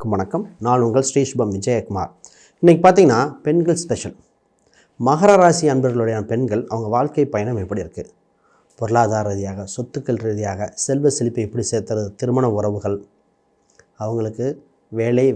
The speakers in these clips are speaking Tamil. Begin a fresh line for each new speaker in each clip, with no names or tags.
அனைவருக்கும் வணக்கம். நான் உங்கள் ஸ்ரீசுபம் விஜயகுமார். இன்றைக்கி பார்த்திங்கன்னா பெண்கள் ஸ்பெஷல். மகர ராசி அன்பர்களுடைய பெண்கள் அவங்க வாழ்க்கை பயணம் எப்படி இருக்குது, பொருளாதார ரீதியாக, சொத்துக்கள் ரீதியாக, செல்வ செழிப்பை எப்படி சேர்த்துறது, திருமண உறவுகள், அவங்களுக்கு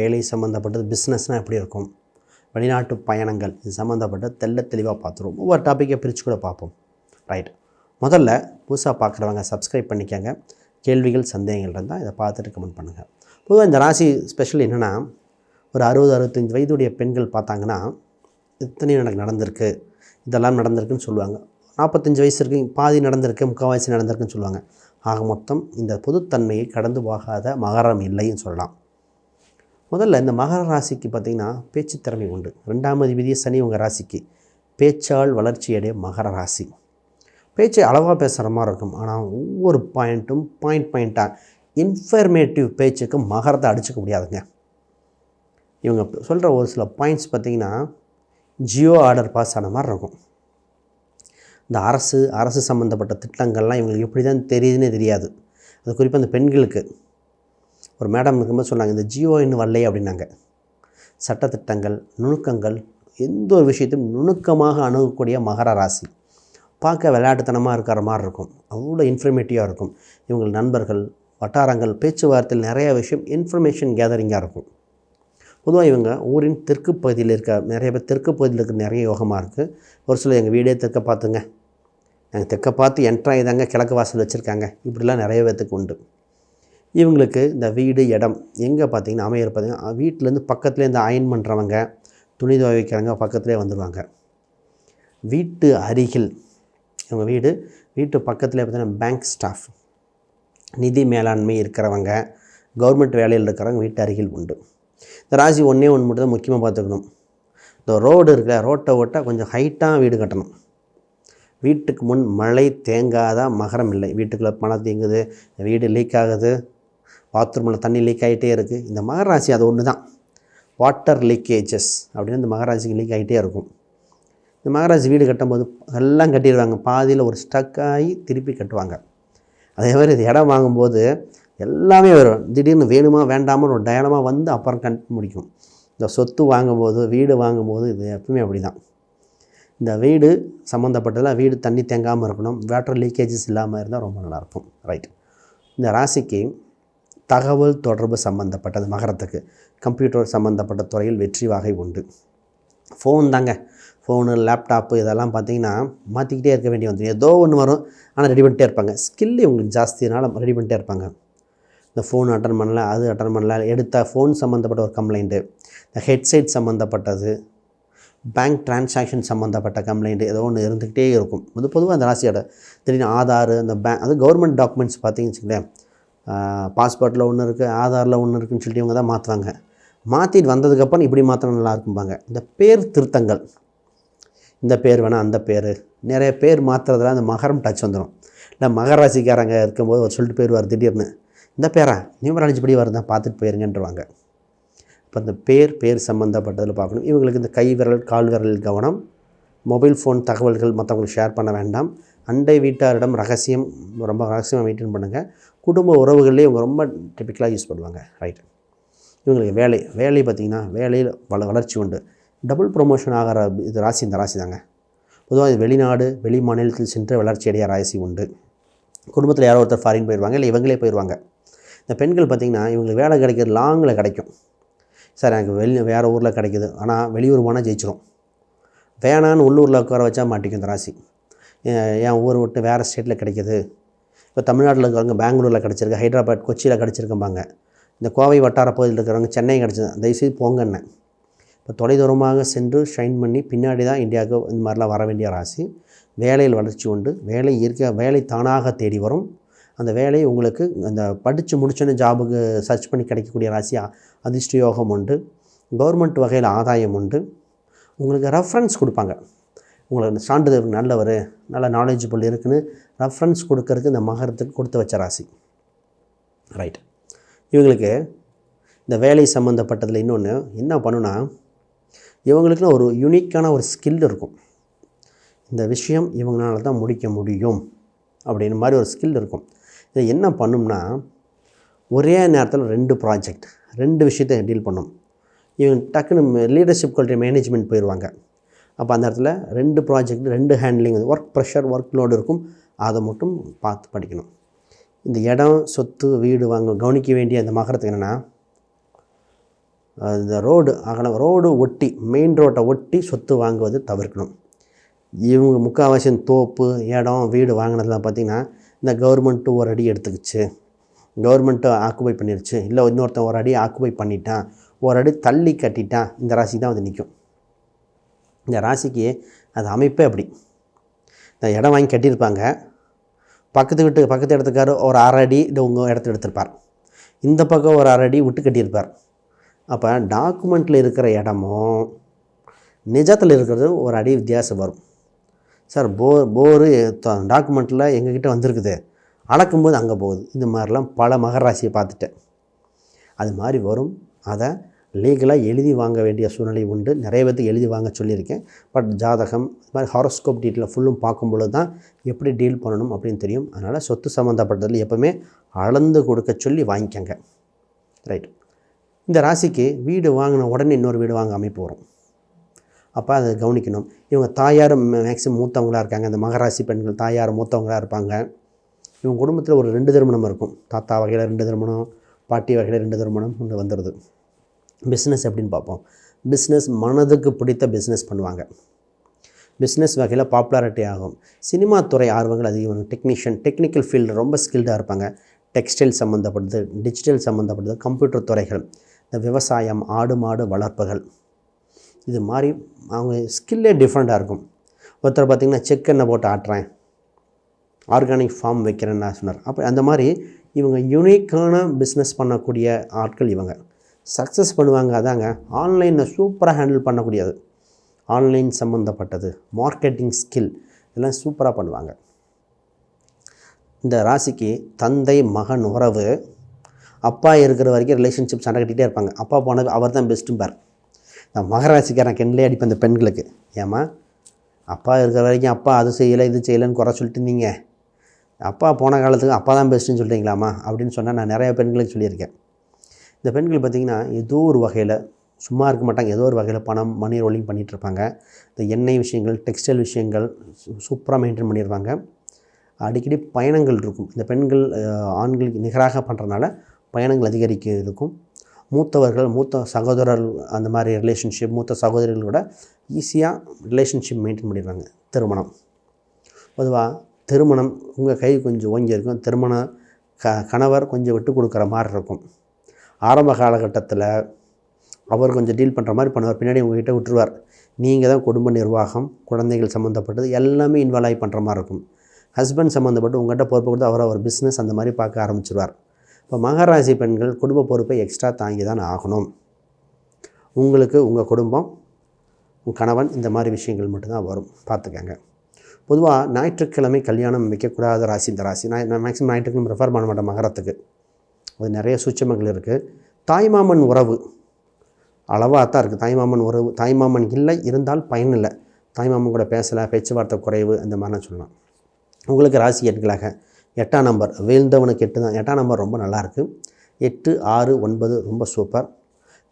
வேலை சம்மந்தப்பட்டது, பிஸ்னஸ்னால் எப்படி இருக்கும், வெளிநாட்டு பயணங்கள், இது சம்மந்தப்பட்ட தெளிவாக பார்த்துருவோம். ஒவ்வொரு டாப்பிக்கை பிரித்து கூட பார்ப்போம். ரைட். முதல்ல புதுசாக பார்க்குறவங்க சப்ஸ்கிரைப் பண்ணிக்கோங்க. கேள்விகள் சந்தேகங்கள் இருந்தால் இதை பார்த்துட்டு கமெண்ட் பண்ணுங்கள். பொதுவாக இந்த ராசி ஸ்பெஷல் என்னென்னா, ஒரு 60-65 வயதுடைய பெண்கள் பார்த்தாங்கன்னா இத்தனையும் எனக்கு நடந்திருக்கு, இதெல்லாம் நடந்திருக்குன்னு சொல்லுவாங்க. 45 வயசு இருக்கு, பாதி நடந்திருக்கு, முக்கால்வாசி நடந்திருக்குன்னு சொல்லுவாங்க. ஆக மொத்தம் இந்த பொதுத்தன்மையை கடந்து போகாத மகரம் இல்லைன்னு சொல்லலாம். முதல்ல இந்த மகர ராசிக்கு பார்த்திங்கன்னா பேச்சு திறமை உண்டு. 2ஆம் அதிபதியே சனி உங்கள் ராசிக்கு. பேச்சால் வளர்ச்சியடைய மகர ராசி. பேச்சு அளவாக பேசுகிற மாதிரி இருக்கும், ஆனால் ஒவ்வொரு பாயிண்ட்டாக இன்ஃபர்மேட்டிவ் பேச்சுக்கு மகரத்தை அடிச்சுக்க முடியாதுங்க. இவங்க சொல்கிற ஒரு சில பாயிண்ட்ஸ் பார்த்திங்கன்னா ஜியோ ஆர்டர் பாஸ் ஆன மாதிரி இருக்கும். இந்த அரசு சம்மந்தப்பட்ட திட்டங்கள்லாம் இவங்களுக்கு எப்படி தான் தெரியுதுன்னே தெரியாது. அது குறிப்பாக இந்த பெண்களுக்கு ஒரு மேடம் இருக்கும்போது சொன்னாங்க, இந்த ஜியோ இன்னும் வரலையே அப்படின்னாங்க. சட்டத்திட்டங்கள், நுணுக்கங்கள், எந்த ஒரு விஷயத்தையும் நுணுக்கமாக அணுகக்கூடிய மகர ராசி. பார்க்க விளையாட்டுத்தனமாக இருக்கிற மாதிரி இருக்கும், அவ்வளோ இன்ஃபர்மேட்டிவாக இருக்கும். இவங்க நண்பர்கள், வட்டாரங்கள், பேச்சுவார்த்தையில் நிறைய விஷயம் இன்ஃபர்மேஷன் கேதரிங்காக இருக்கும். பொதுவாக இவங்க ஊரின் தெற்கு பகுதியில் நிறைய பேர் தெற்கு பகுதியில் இருக்க நிறைய யோகமாக இருக்குது. ஒரு சில எங்கள் வீடே தெற்க பார்த்துங்க, நாங்கள் தெற்க பார்த்து என்ட்ராகி தாங்க கிழக்கு வாசல் வச்சுருக்காங்க, இப்படிலாம் நிறைய பேர்த்துக்கு உண்டு. இவங்களுக்கு இந்த வீடு இடம் எங்கே பார்த்திங்கன்னா அமையர் பார்த்திங்கன்னா வீட்டிலேருந்து பக்கத்துலேருந்து அயன் பண்ணுறவங்க, துணி துவைக்கிறவங்க பக்கத்துலேயே வந்துடுவாங்க. வீட்டு அருகில் இவங்க வீட்டு பக்கத்துலேயே பார்த்திங்கன்னா பேங்க் ஸ்டாஃப், நிதி மேலாண்மை இருக்கிறவங்க, கவர்மெண்ட் வேலையில் இருக்கிறவங்க வீட்டு அருகில் உண்டு. இந்த ராசி ஒன்று மட்டும் தான் முக்கியமாக பார்த்துக்கணும். இந்த ரோடு இருக்கிற ரோட்டை ஓட்ட கொஞ்சம் ஹைட்டாக வீடு கட்டணும். வீட்டுக்கு முன் மழை தேங்காத மகரம் இல்லை. வீட்டுக்குள்ளே மழை தேங்குது, வீடு லீக் ஆகுது, பாத்ரூமில் தண்ணி லீக் ஆகிட்டே இருக்குது. இந்த மகர ராசி அது ஒன்று தான், வாட்டர் லீக்கேஜஸ் அப்படின்னு இந்த மகராசிக்கு லீக் ஆகிட்டே இருக்கும். இந்த மகராசி வீடு கட்டும்போது எல்லாம் கட்டிடுவாங்க, பாதியில் ஒரு ஸ்டக் ஆகி திருப்பி கட்டுவாங்க. அதே மாதிரி இது இடம் வாங்கும்போது எல்லாமே வரும், திடீர்னு வேணுமா வேண்டாமல் ஒரு டயலமாக வந்து அப்புறம் கட்டி முடிக்கும். இந்த சொத்து வாங்கும்போது, வீடு வாங்கும்போது இது எப்பவுமே அப்படி தான். இந்த வீடு சம்மந்தப்பட்டதில் வீடு தண்ணி தேங்காமல் இருக்கணும், வாட்டர் லீக்கேஜஸ் இல்லாமல் இருந்தால் ரொம்ப நல்லாயிருக்கும். ரைட். இந்த ராசிக்கு தகவல் தொடர்பு சம்மந்தப்பட்டது மகரத்துக்கு கம்ப்யூட்டர் சம்மந்தப்பட்ட துறையில் வெற்றி வகை உண்டு. ஃபோனு, லேப்டாப்பு இதெல்லாம் பார்த்திங்கன்னா மாற்றிக்கிட்டே இருக்க வேண்டிய வந்து ஏதோ ஒன்று வரும், ஆனால் ரெடி பண்ணிட்டே இருப்பாங்க. ஸ்கில் இவங்களுக்கு ஜாஸ்தினால ரெடி பண்ணிட்டே இருப்பாங்க. இந்த ஃபோன் அட்டன் பண்ணல, அது அட்டன் பண்ணல, எடுத்த ஃபோன் சம்மந்தப்பட்ட ஒரு கம்ப்ளைண்ட்டு, இந்த ஹெட்செட் சம்மந்தப்பட்டது, பேங்க் டிரான்சாக்ஷன் சம்மந்தப்பட்ட கம்ப்ளைண்ட்டு ஏதோ ஒன்று இருந்துக்கிட்டே இருக்கும். பொதுவாக அந்த ராசியோட திடீர்னு ஆதார், அந்த அது கவர்மெண்ட் டாக்குமெண்ட்ஸ் பார்த்திங்கன்னு வச்சுக்கலேன், பாஸ்போர்ட்டில் ஒன்று இருக்குது, ஆதாரில் ஒன்று இருக்குதுன்னு சொல்லிட்டு இவங்க தான் மாற்றுவாங்க. மாற்றிட்டு வந்ததுக்கப்புறம் இப்படி மாற்றினா நல்லா இருக்கும்பாங்க. இந்த பேர் திருத்தங்கள், இந்த பேர் வேணால் அந்த பேர், நிறைய பேர் மாற்றுறதுல அந்த மகரம் டச் வந்துடும். இல்லை மகர ராசிக்காரங்க இருக்கும்போது ஒரு சொல்லிட்டு போயிடுவார், திடீர்னு இந்த பேரா நியூமராலஜி படி வருதான் பார்த்துட்டு போயிருங்கன்றவாங்க. இப்போ இந்த பேர் சம்மந்தப்பட்டதில் பார்க்கணும். இவங்களுக்கு இந்த கை விரல், கால் விரல் கவனம், மொபைல் ஃபோன் தகவல்கள் மற்றவங்களுக்கு ஷேர் பண்ண வேண்டாம். அண்டை வீட்டாரிடம் ரொம்ப ரகசியமாக மெயின்டைன் பண்ணுங்கள். குடும்ப உறவுகள்லேயே இவங்க ரொம்ப டிப்பிக்கலாக யூஸ் பண்ணுவாங்க. ரைட். இவங்களுக்கு வேலை பார்த்திங்கன்னா வேலையில் வளர்ச்சி உண்டு. டபுள் ப்ரொமோஷன் ஆகிற இது ராசி இந்த ராசி தாங்க. பொதுவாக இது வெளிநாடு, வெளி மாநிலத்தில் சென்று வளர்ச்சி அடைய ராசி உண்டு. குடும்பத்தில் யாரோ ஒருத்தர் ஃபாரின் போயிடுவாங்க, இல்லை இவங்களே போயிடுவாங்க. இந்த பெண்கள் பார்த்திங்கன்னா இவங்களுக்கு வேலை கிடைக்கிறது லாங்கில் கிடைக்கும். சார் எனக்கு வேறு ஊரில் கிடைக்கிது, ஆனால் வெளியூர் போனால் ஜெயிச்சிடும். வேணான்னு உள்ளூரில் உட்கார வச்சா மாட்டிக்கும் இந்த ராசி. என் ஊர் விட்டு வேறு ஸ்டேட்டில் கிடைக்கிது. இப்போ தமிழ்நாட்டில் இருக்கிறவங்க பெங்களூரில் கிடச்சிருக்கு, ஹைதராபாத், கொச்சியில் கிடச்சிருக்கம்பாங்க. இந்த கோவை வட்டார பகுதியில் இருக்கிறவங்க சென்னை கிடச்சிது, தயவுசெய்து போங்கன்னு. இப்போ தொலைதூரமாக சென்று ஷைன் பண்ணி பின்னாடி தான் இந்தியாவுக்கு இந்த மாதிரிலாம் வர வேண்டிய ராசி. வேலையில் வளர்ச்சி உண்டு. வேலை தானாக தேடி வரும். அந்த வேலை உங்களுக்கு அந்த படித்து முடிச்சோன்னு ஜாபுக்கு சர்ச் பண்ணி கிடைக்கக்கூடிய ராசி. அதிர்ஷ்ட யோகம் உண்டு. கவர்மெண்ட் வகையில் ஆதாயம் உண்டு. உங்களுக்கு ரெஃபரன்ஸ் கொடுப்பாங்க, உங்களுக்கு சான்றிதழ் நல்லவர், நல்ல நாலேஜபிள் இருக்குதுன்னு ரெஃபரன்ஸ் கொடுக்கறதுக்கு இந்த மகரத்துக்கு கொடுத்து வச்ச ராசி. ரைட். இவங்களுக்கு இந்த வேலை சம்மந்தப்பட்டதில் இன்னொன்று என்ன பண்ணுன்னா, இவங்களுக்குன்னு ஒரு யூனிக்கான ஒரு ஸ்கில் இருக்கும். இந்த விஷயம் இவங்களால தான் முடிக்க முடியும் அப்படின்னு மாதிரி ஒரு ஸ்கில் இருக்கும். இதை என்ன பண்ணும்னா, ஒரே நேரத்தில் 2 ப்ராஜெக்ட் 2 விஷயத்தை டீல் பண்ணும். இவங்க டக்குன்னு லீடர்ஷிப் குவாலிட்டி மேனேஜ்மெண்ட் போயிடுவாங்க. அப்போ அந்த இடத்துல 2 project 2 handling work pressure work load இருக்கும். அதை மட்டும் பார்த்து படிக்கணும். இந்த இடம் சொத்து வீடு வாங்க கவனிக்க வேண்டிய அந்த மகரத்துக்கு என்னென்னா, இந்த ரோடு ஒட்டி மெயின் ரோட்டை ஒட்டி சொத்து வாங்குவது தவிர்க்கணும். இவங்க முக்கால்வாசி தோப்பு இடம் வீடு வாங்கினதுலாம் பார்த்திங்கன்னா இந்த கவர்மெண்ட்டு ஒரு அடி எடுத்துக்கிச்சு, கவர்மெண்ட்டு ஆக்குபை பண்ணிடுச்சு, இல்லை இன்னொருத்தன் ஒரு அடி ஆக்குபை பண்ணிட்டான், ஒரு அடி தள்ளி கட்டிட்டான். இந்த ராசி தான் வந்து நிற்கும். இந்த ராசிக்கு அது அமைப்பே அப்படி. இந்த இடம் வாங்கி கட்டியிருப்பாங்க, பக்கத்து இடத்துக்காரு ஒரு 1/2 அடி உங்கள் இடத்த எடுத்திருப்பார், இந்த பக்கம் ஒரு 1/2 அடி விட்டு கட்டியிருப்பார். அப்போ டாக்குமெண்ட்டில் இருக்கிற இடமும் நிஜத்தில் இருக்கிறது ஒரு அடி வித்தியாசம் வரும். சார் போரு டாக்குமெண்ட்டில் எங்ககிட்ட வந்திருக்குது, அளக்கும்போது அங்கே போகுது. இந்த மாதிரிலாம் பல மகர ராசியை பார்த்துட்டேன். அது மாதிரி வரும். அதை லீகலாக எழுதி வாங்க வேண்டிய சூழ்நிலை உண்டு. நிறைய பேருக்கு எழுதி வாங்க சொல்லியிருக்கேன். பட் ஜாதகம் இது மாதிரி ஹாரோஸ்கோப் டீட்டெயில் ஃபுல்லும் பார்க்கும்பொழுது தான் எப்படி டீல் பண்ணணும் அப்படின்னு தெரியும். அதனால் சொத்து சம்மந்தப்பட்டதில் எப்போவுமே அளந்து கொடுக்க சொல்லி வாங்கிக்கங்க. ரைட். இந்த ராசிக்கு வீடு வாங்கின உடனே இன்னொரு வீடு வாங்க அமைப்பு வரும். அப்போ அதை கவனிக்கணும். இவங்க தாயார் மேக்ஸிமம் மூத்தவங்களாக இருக்காங்க. இந்த மகராசி பெண்கள் தாயார் மூத்தவங்களாக இருப்பாங்க. இவங்க குடும்பத்தில் ஒரு 2 திருமணம் இருக்கும். தாத்தா வகையில் 2 திருமணம், பாட்டி வகையில் 2 திருமணம் ஒன்று வந்துடுது. பிஸ்னஸ் எப்படின்னு பார்ப்போம். பிஸ்னஸ் மனதுக்கு பிடித்த பிஸ்னஸ் பண்ணுவாங்க. பிஸ்னஸ் வகையில் பாப்புலாரிட்டி ஆகும். சினிமா துறை ஆர்வங்கள் அதிகம். டெக்னிக்கல் ஃபீல்டு ரொம்ப ஸ்கில்டாக இருப்பாங்க. டெக்ஸ்டைல் சம்மந்தப்பட்டது, டிஜிட்டல் சம்மந்தப்பட்டது, கம்ப்யூட்டர் துறைகள், இந்த விவசாயம், ஆடு மாடு வளர்ப்புகள், இது மாதிரி அவங்க ஸ்கில்லே டிஃப்ரெண்ட்டாக இருக்கும். ஒருத்தர் பார்த்திங்கன்னா செக் எண்ணெய் போட்டு ஆட்டுறேன், ஆர்கானிக் ஃபார்ம் வைக்கிறேன்னு நான் சொன்னார். அப்போ அந்த மாதிரி இவங்க யூனிக்கான பிஸ்னஸ் பண்ணக்கூடிய ஆட்கள் இவங்க சக்ஸஸ் பண்ணுவாங்க. அதாங்க ஆன்லைனில் சூப்பராக ஹேண்டில் பண்ணக்கூடியது. ஆன்லைன் சம்மந்தப்பட்டது, மார்க்கெட்டிங் ஸ்கில் இதெல்லாம் சூப்பராக பண்ணுவாங்க. இந்த ராசிக்கு தந்தை மகன் உறவு, அப்பா இருக்கிற வரைக்கும் ரிலேஷன்ஷிப் சண்டை கட்டிகிட்டே இருப்பாங்க. அப்பா போனது அவர் தான் பெஸ்ட்டும்பார். நான் மகராசிக்காரன் கெண்ணிலே அடிப்பேன் இந்த பெண்களுக்கு. ஏமா அப்பா இருக்கிற வரைக்கும் அப்பா அது செய்யலை இது செய்யலைன்னு குறை சொல்லிட்டு இருந்தீங்க, அப்பா போன காலத்துக்கு அப்பா தான் பெஸ்ட்டுன்னு சொல்கிறீங்களாம்மா அப்படின்னு சொன்னால் நான் நிறைய பெண்களுக்கு சொல்லியிருக்கேன். இந்த பெண்கள் பார்த்திங்கன்னா ஏதோ ஒரு வகையில் சும்மா இருக்க மாட்டாங்க. ஏதோ ஒரு வகையில் பணம் மணி ரோலிங் பண்ணிகிட்ருப்பாங்க. இந்த எண்ணெய் விஷயங்கள், டெக்ஸ்டைல் விஷயங்கள் சூப்பராக மெயின்டைன் பண்ணிடுவாங்க. அடிக்கடி பயணங்கள் இருக்கும். இந்த பெண்கள் ஆண்களுக்கு நிகராக பண்ணுறதுனால பயணங்கள் அதிகரிக்க இருக்கும். மூத்த சகோதரர்கள் அந்த மாதிரி ரிலேஷன்ஷிப், மூத்த சகோதரிகளோட ஈஸியாக ரிலேஷன்ஷிப் மெயின்டைன் பண்ணிடுவாங்க. பொதுவாக திருமணம் உங்கள் கை கொஞ்சம் ஓங்கி இருக்கும். கணவர் கொஞ்சம் விட்டு கொடுக்குற மாதிரி இருக்கும். ஆரம்ப காலகட்டத்தில் அவர் கொஞ்சம் டீல் பண்ணுற மாதிரி பண்ணுவார், பின்னாடி உங்கள்கிட்ட விட்டுருவார். நீங்கள் தான் குடும்ப நிர்வாகம், குழந்தைகள் சம்மந்தப்பட்டது எல்லாமே இன்வால்வ் ஆகி பண்ணுற மாதிரி இருக்கும். ஹஸ்பண்ட் சம்மந்தப்பட்டு உங்கள்கிட்ட பொறுப்பு கொடுத்து அவர் பிஸ்னஸ் அந்த மாதிரி பார்க்க ஆரம்பிச்சிருவார். இப்போ மகராசி பெண்கள் குடும்ப பொறுப்பை எக்ஸ்ட்ரா தாங்கி தான் ஆகணும். உங்களுக்கு உங்கள் குடும்பம், உங்கள் கணவன் இந்த மாதிரி விஷயங்கள் மட்டும்தான் வரும், பார்த்துக்கங்க. பொதுவாக ஞாயிற்றுக்கிழமை கல்யாணம் வைக்கக்கூடாத ராசி இந்த ராசி. நான் மேக்ஸிமம் ஞாயிற்றுக்கிழமை ப்ரிஃபர் பண்ண மாட்டேன் மகரத்துக்கு. அது நிறைய சூட்சமங்கள் இருக்குது. தாய்மாமன் உறவு அளவாக தான் இருக்குது. தாய்மாமன் உறவு, தாய்மாமன் இல்லை இருந்தால் பயன் இல்லை. தாய்மாமன் கூட பேசலை, பேச்சுவார்த்தை குறைவு, அந்த மாதிரிலாம் சொல்லலாம். உங்களுக்கு ராசி எண்களாக 8ஆம் நம்பர் வீழ்ந்தவனுக்கு 8 தான். 8ஆம் நம்பர் ரொம்ப நல்லாயிருக்கு. 8, 6, 9 ரொம்ப சூப்பர்.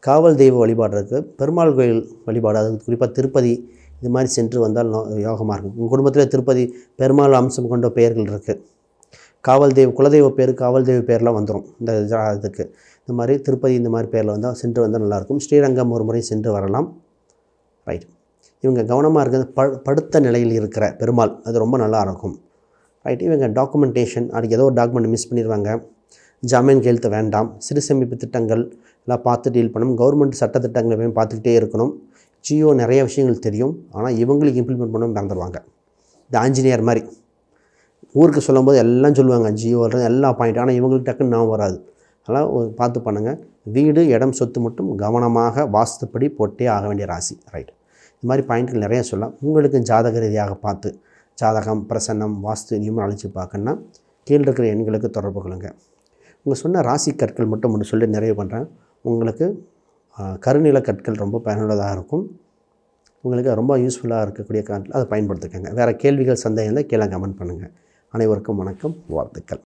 காவல் தெய்வ வழிபாடு இருக்குது. பெருமாள் கோயில் வழிபாடு, அது குறிப்பாக திருப்பதி இது மாதிரி சென்று வந்தால் யோகமாக இருக்கும். உங்கள் குடும்பத்தில் திருப்பதி பெருமாள் அம்சம் கொண்ட பெயர்கள் இருக்குது. காவல் தெய்வ குலதெய்வ பேர், காவல் தெய்வ பேர்லாம் வந்துடும் இந்த இதுக்கு. இந்த மாதிரி திருப்பதி இந்த மாதிரி பேரில் வந்தால் சென்று வந்தால் நல்லாயிருக்கும். ஸ்ரீரங்கம் ஒரு முறை சென்று வரலாம். ரைட். இவங்க கவனமாக இருக்கிறது படுத்த நிலையில் இருக்கிற பெருமாள், அது ரொம்ப நல்லாயிருக்கும். ரைட். இவங்க டாக்குமெண்டேஷன், அதுக்கு ஏதோ ஒரு டாக்குமெண்ட் மிஸ் பண்ணிடுவாங்க. ஜாமீன் கையெழுத்து வேண்டாம். சிறு சேமிப்பு திட்டங்கள் எல்லாம் பார்த்து டீல் பண்ணணும். கவர்மெண்ட் சட்டத்திட்டங்களை எப்பயும் பார்த்துக்கிட்டே இருக்கணும். ஜியோ நிறைய விஷயங்கள் தெரியும், ஆனால் இவங்களுக்கு இம்ப்ளிமெண்ட் பண்ண மறந்துடுவாங்க. இந்த ஆஞ்சநேயர் மாதிரி ஊருக்கு சொல்லும்போது எல்லாம் சொல்லுவாங்க, ஜியோ எல்லா பாயிண்ட், ஆனால் இவங்களுக்கு டக்குன்னு நான் வராது. அதனால் பார்த்து பண்ணுங்கள். வீடு இடம் சொத்து மட்டும் கவனமாக வாஸ்துப்படி போட்டே ஆக வேண்டிய ராசி. ரைட். இது மாதிரி பாயிண்ட்கள் நிறைய சொல்லலாம். உங்களுக்கு ஜாதக ரீதியாக பார்த்து ஜாதகம், பிரசன்னம், வாஸ்து நியூமராலஜி பார்க்கணுன்னா கீழே இருக்கிற எண்களுக்கு தொடர்பு கொள்ளுங்கள். உங்கள் சொன்ன ராசி கற்கள் மட்டும் ஒன்று சொல்லி நிறைவு பண்ணுறேன். உங்களுக்கு கருநில கற்கள் ரொம்ப பயனுள்ளதாக இருக்கும். உங்களுக்கு ரொம்ப யூஸ்ஃபுல்லாக இருக்கக்கூடிய கற்கள் அதை பயன்படுத்திக்கங்க. வேறு கேள்விகள் சந்தேகங்களை கீழே கமெண்ட் பண்ணுங்கள். அனைவருக்கும் வணக்கம், வாழ்த்துக்கள்.